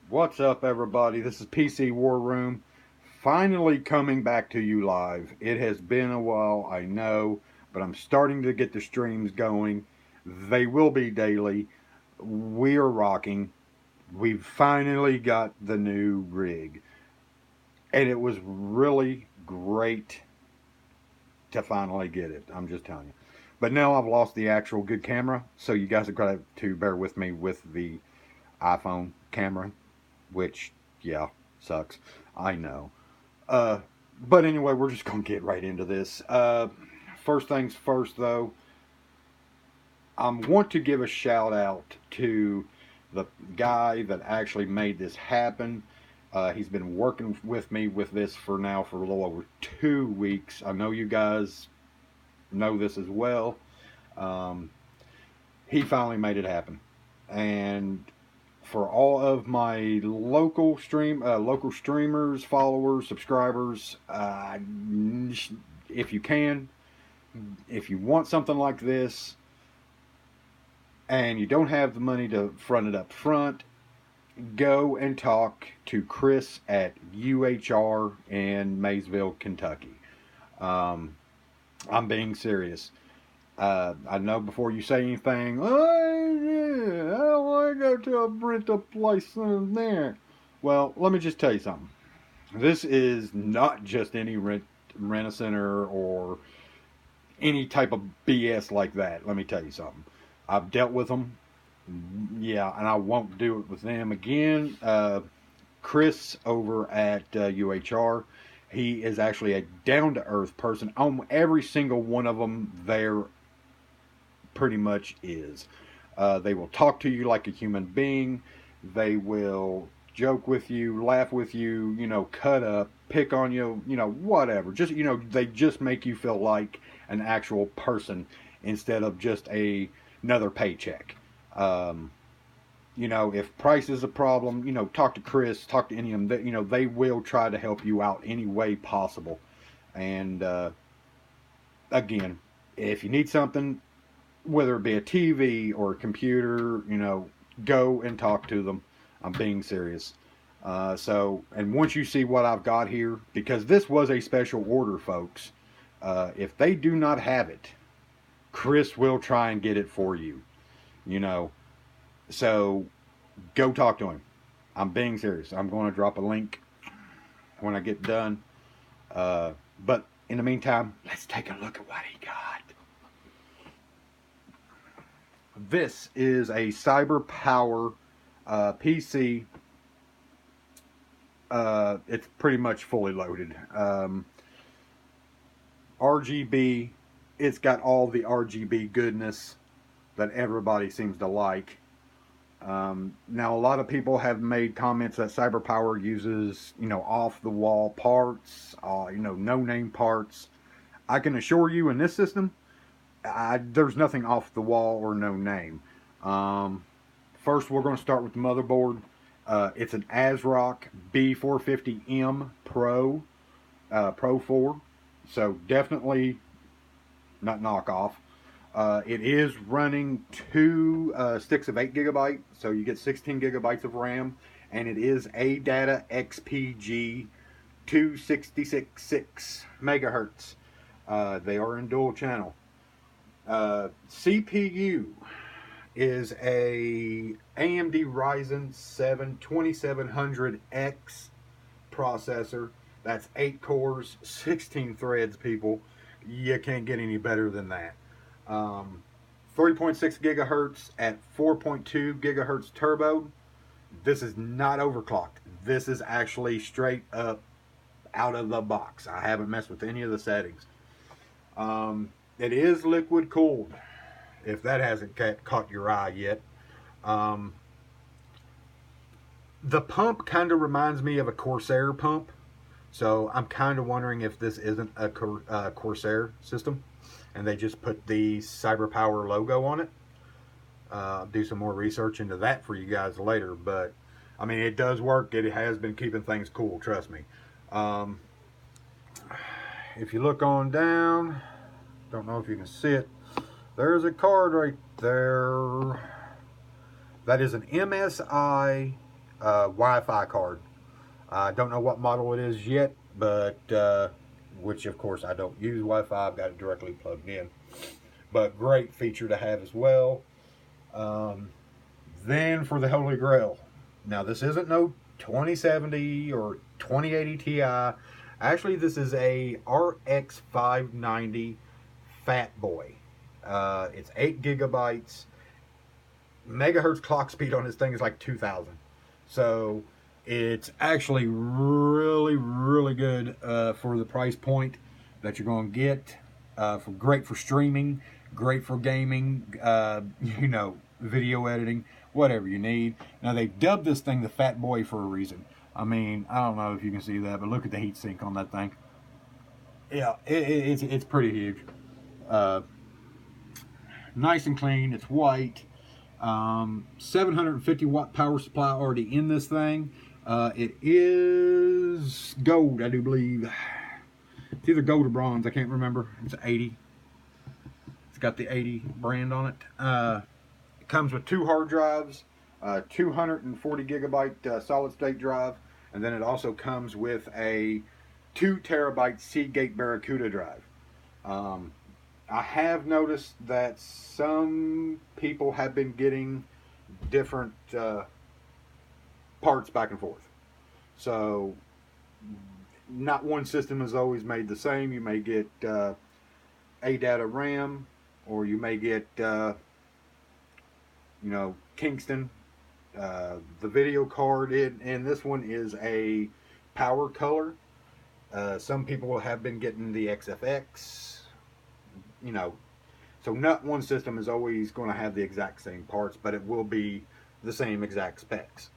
What's up, everybody? This is PC War Room, finally coming back to you live. It has been a while, I know, but I'm starting to get the streams going. They will be daily. We are rocking. We've finally got the new rig, and it was really great to finally get it. I'm just telling you. But now I've lost the actual good camera, so you guys are going to bear with me with the iPhone camera, which, yeah, sucks. I know. Uh, but anyway, we're just going to get right into this. First things first, though, I want to give a shout out to the guy that actually made this happen. He's been working with me with this for a little over 2 weeks. I know you guys know this as well. Um, he finally made it happen, and for all of my local streamers, followers, subscribers, if you can, if you want something like this, and you don't have the money to front it up front, go and talk to Chris at UHR in Maysville, Kentucky. Um, I'm being serious. I know before you say anything, oh, yeah, I don't want to go to a rental place there. Well, let me just tell you something. This is not just any rent-a-center or any type of BS like that. Let me tell you something. I've dealt with them. Yeah, and I won't do it with them again. Chris over at UHR, he is actually a down-to-earth person. On every single one of them there pretty much is. They will talk to you like a human being. They will joke with you, laugh with you, cut up, pick on you, whatever. Just, they just make you feel like an actual person instead of just another paycheck. If price is a problem, talk to Chris, talk to any of them. They will try to help you out any way possible. And again, if you need something, whether it be a TV or a computer, go and talk to them. I'm being serious. And once you see what I've got here, because this was a special order, folks, if they do not have it, Chris will try and get it for you, So go talk to him. I'm being serious. I'm going to drop a link when I get done. But in the meantime, let's take a look at what he got. This is a CyberPower PC. It's pretty much fully loaded. RGB. It's got all the RGB goodness that everybody seems to like. Now, a lot of people have made comments that CyberPower uses, off-the-wall parts, no-name parts. I can assure you in this system, there's nothing off the wall or no name. First, we're going to start with the motherboard. It's an ASRock B450M Pro, Pro 4. So definitely not knockoff. It is running 2 sticks of 8 gigabyte, so you get 16 gigabytes of RAM, and it is ADATA XPG 266.6 megahertz. They are in dual channel. CPU is a AMD Ryzen 7 2700X processor. That's 8 cores, 16 threads, people. You can't get any better than that. 3.6 gigahertz at 4.2 gigahertz turbo. This is not overclocked. This is actually straight up out of the box. I haven't messed with any of the settings. It is liquid cooled, if that hasn't caught your eye yet. The pump kind of reminds me of a Corsair pump, so I'm kind of wondering if this isn't a Corsair system and they just put the CyberPower logo on it. Do some more research into that for you guys later, but I mean, it does work. It has been keeping things cool, trust me. If you look on down, don't know if you can see it, there's a card right there. That is an MSI Wi-Fi card. I don't know what model it is yet, but which of course I don't use Wi-Fi. I've got it directly plugged in. But great feature to have as well. Then for the Holy Grail. Now this isn't no 2070 or 2080 Ti. Actually, this is a RX 590 Fat Boy. It's 8 gigabytes. Megahertz clock speed on this thing is like 2,000. So it's actually really, really good for the price point that you're going to get. Great for streaming, great for gaming, you know, video editing, whatever you need. Now they've dubbed this thing the Fat Boy for a reason. I mean, I don't know if you can see that, but look at the heat sink on that thing. Yeah, it's pretty huge. Nice and clean. It's white. 750 watt power supply already in this thing. It is gold, I do believe. It's either gold or bronze. I can't remember. It's 80. It's got the 80 brand on it. It comes with 2 hard drives, 240 gigabyte solid state drive, and then it also comes with a 2 terabyte Seagate Barracuda drive. I have noticed that some people have been getting different parts back and forth. So not one system is always made the same. You may get ADATA RAM, or you may get you know, Kingston. The video card and this one is a power color. Some people have been getting the XFX. You know, so not one system is always going to have the exact same parts, but it will be the same exact specs.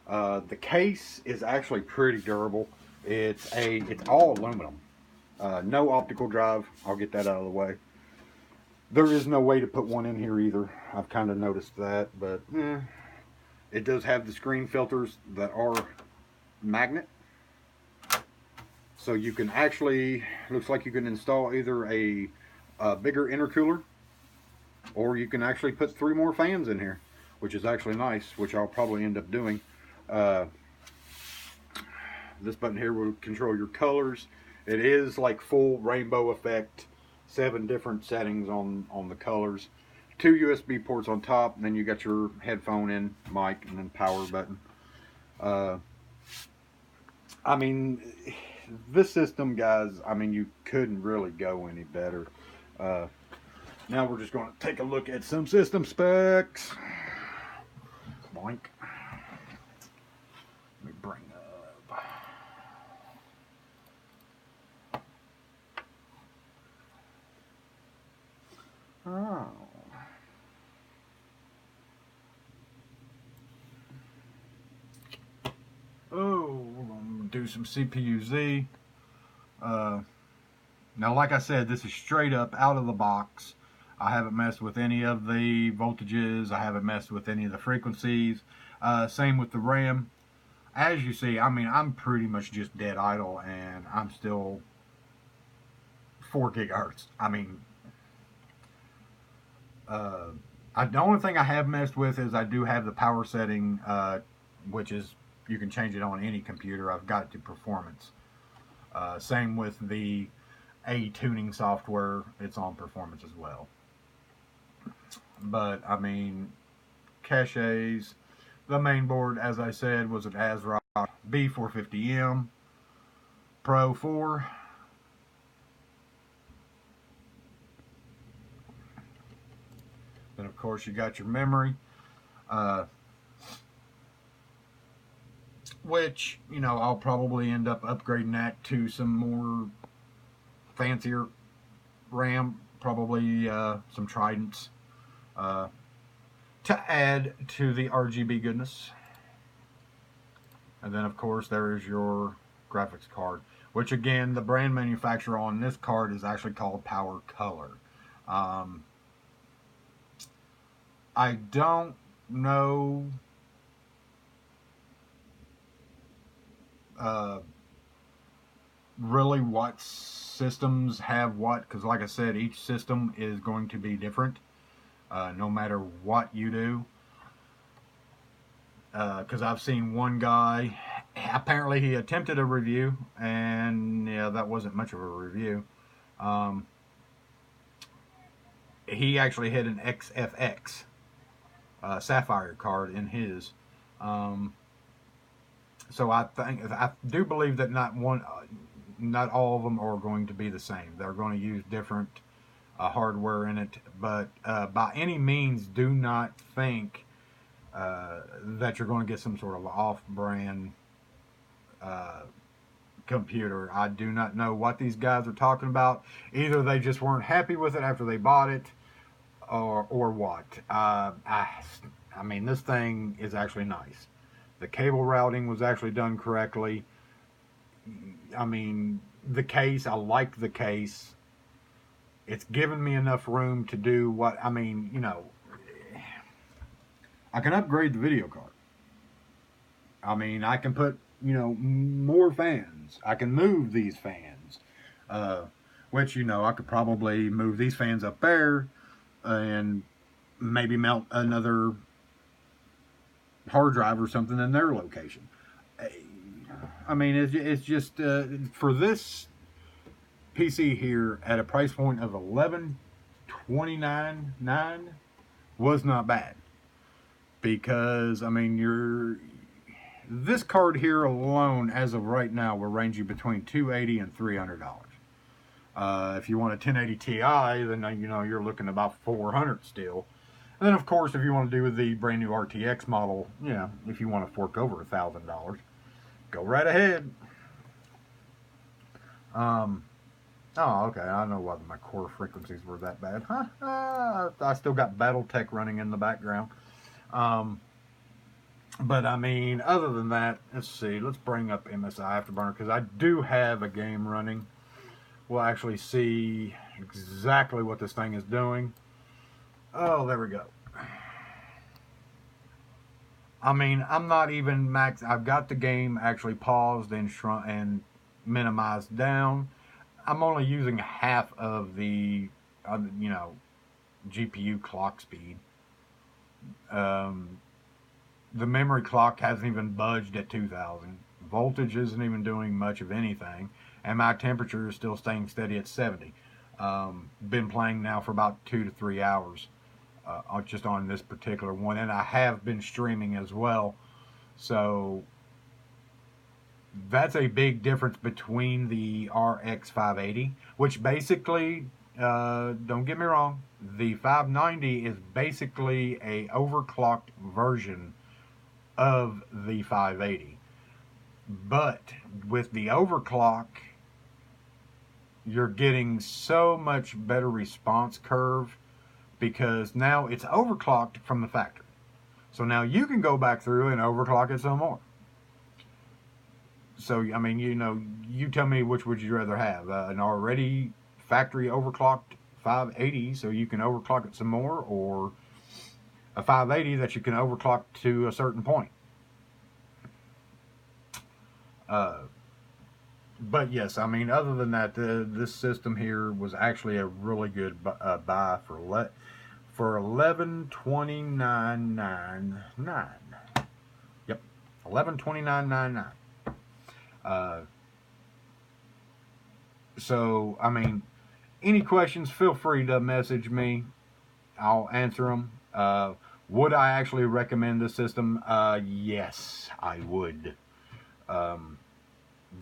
The case is actually pretty durable. It's all aluminum. No optical drive. I'll get that out of the way. There is no way to put one in here either. I've kind of noticed that, but it does have the screen filters that are magnet. So you can actually, looks like you can install either a bigger intercooler, or you can actually put 3 more fans in here, which is actually nice, which I'll probably end up doing. This button here will control your colors. It is like full rainbow effect, 7 different settings on the colors. 2 USB ports on top, and then you got your headphone in, mic, and then power button. I mean, this system, guys, I mean, you couldn't really go any better. Now we're just going to take a look at some system specs. Boink. Let me bring up. Oh. Oh, we're going to do some CPU-Z. Now, like I said, this is straight up out of the box. I haven't messed with any of the voltages. I haven't messed with any of the frequencies. Same with the RAM. As you see, I mean, I'm pretty much just dead idle, and I'm still 4 gigahertz. I mean, the only thing I have messed with is I do have the power setting, which is, you can change it on any computer. I've got it to performance. Same with the tuning software. It's on performance as well. But, I mean, caches. The main board, as I said, was an ASRock B450M Pro 4. Then, of course, you got your memory. Which, you know, I'll probably end up upgrading that to some more fancier RAM, probably some Tridents, to add to the RGB goodness. And then, of course, there is your graphics card, which, again, the brand manufacturer on this card is actually called Power Color. I don't know really what systems have what, because like I said, each system is going to be different no matter what you do. because I've seen one guy, apparently he attempted a review, and yeah, that wasn't much of a review. Um, he actually had an XFX Sapphire card in his. Um, so I do believe that not all of them are going to be the same. They're going to use different hardware in it, but by any means, do not think that you're going to get some sort of off-brand uh, computer. I do not know what these guys are talking about. Either they just weren't happy with it after they bought it, or what. I mean, this thing is actually nice. The cable routing was actually done correctly. I mean, the case, I like the case. It's given me enough room to do what, I mean, you know, I can upgrade the video card. I mean, I can put, you know, more fans. I can move these fans. Which, you know, I could probably move these fans up there and maybe mount another hard drive or something in their location. I mean, it's just for this PC here at a price point of $11,299 was not bad, because I mean this card here alone as of right now will range you between $280 and $300. If you want a 1080 Ti, then you know you're looking about $400 still. And then of course, if you want to do the brand new RTX model, you know, if you want to fork over $1,000, go right ahead. Oh, okay. I know why my core frequencies were that bad. I still got BattleTech running in the background. But I mean, other than that, let's see. Let's bring up MSI Afterburner, because I do have a game running. We'll actually see exactly what this thing is doing. Oh, there we go. I mean, I'm not even max. I've got the game actually paused and shrunk and minimized down. I'm only using half of the, you know, GPU clock speed. The memory clock hasn't even budged at 2,000. Voltage isn't even doing much of anything, and my temperature is still staying steady at 70. Been playing now for about 2 to 3 hours, just on this particular one, and I have been streaming as well. So that's a big difference between the RX 580, which basically, don't get me wrong, the 590 is basically a overclocked version of the 580. But with the overclock, you're getting so much better response curve, because now it's overclocked from the factory. So now you can go back through and overclock it some more. So, I mean, you know, you tell me, which would you rather have? An already factory overclocked 580 so you can overclock it some more, or a 580 that you can overclock to a certain point? But yes, I mean, other than that, this system here was actually a really good buy for $11,299.99. Yep, $11,299.99. So, I mean, any questions, feel free to message me. I'll answer them. Would I actually recommend this system? Yes, I would.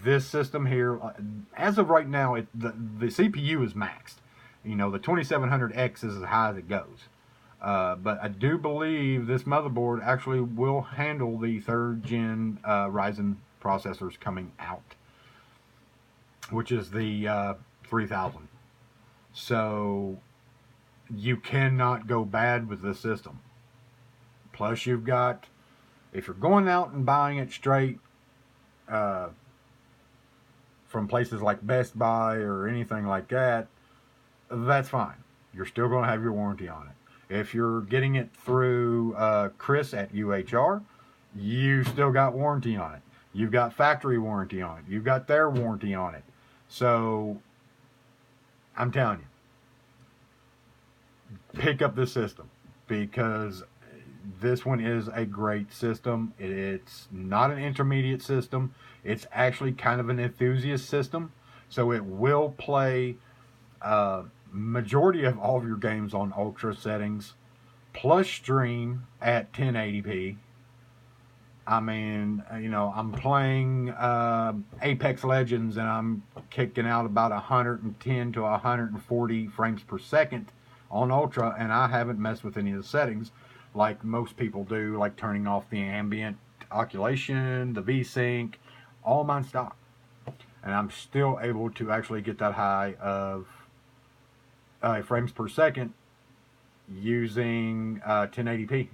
This system here, as of right now, the CPU is maxed. You know, the 2700X is as high as it goes. But I do believe this motherboard actually will handle the 3rd gen Ryzen processors coming out, which is the 3000. So you cannot go bad with this system. Plus you've got, if you're going out and buying it straight from places like Best Buy or anything like that, that's fine. You're still going to have your warranty on it. If you're getting it through Chris at UHR, you still got warranty on it. You've got factory warranty on it. You've got their warranty on it. So I'm telling you, pick up this system, because this one is a great system. It's not an intermediate system. It's actually kind of an enthusiast system. So it will play majority of all of your games on ultra settings, plus stream at 1080p. I mean, you know, I'm playing Apex Legends and I'm kicking out about 110 to 140 frames per second on Ultra, and I haven't messed with any of the settings like most people do, like turning off the ambient occultation, the VSync, all mine stock. And I'm still able to actually get that high of frames per second using 1080p.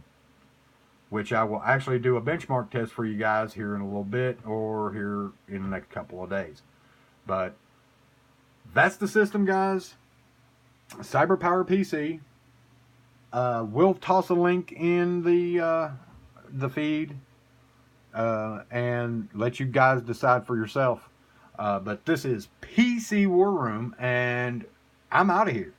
Which I will actually do a benchmark test for you guys here in a little bit, or here in the next couple of days. But that's the system, guys. CyberPowerPC. We'll toss a link in the feed and let you guys decide for yourself. But this is PC War Room, and I'm out of here.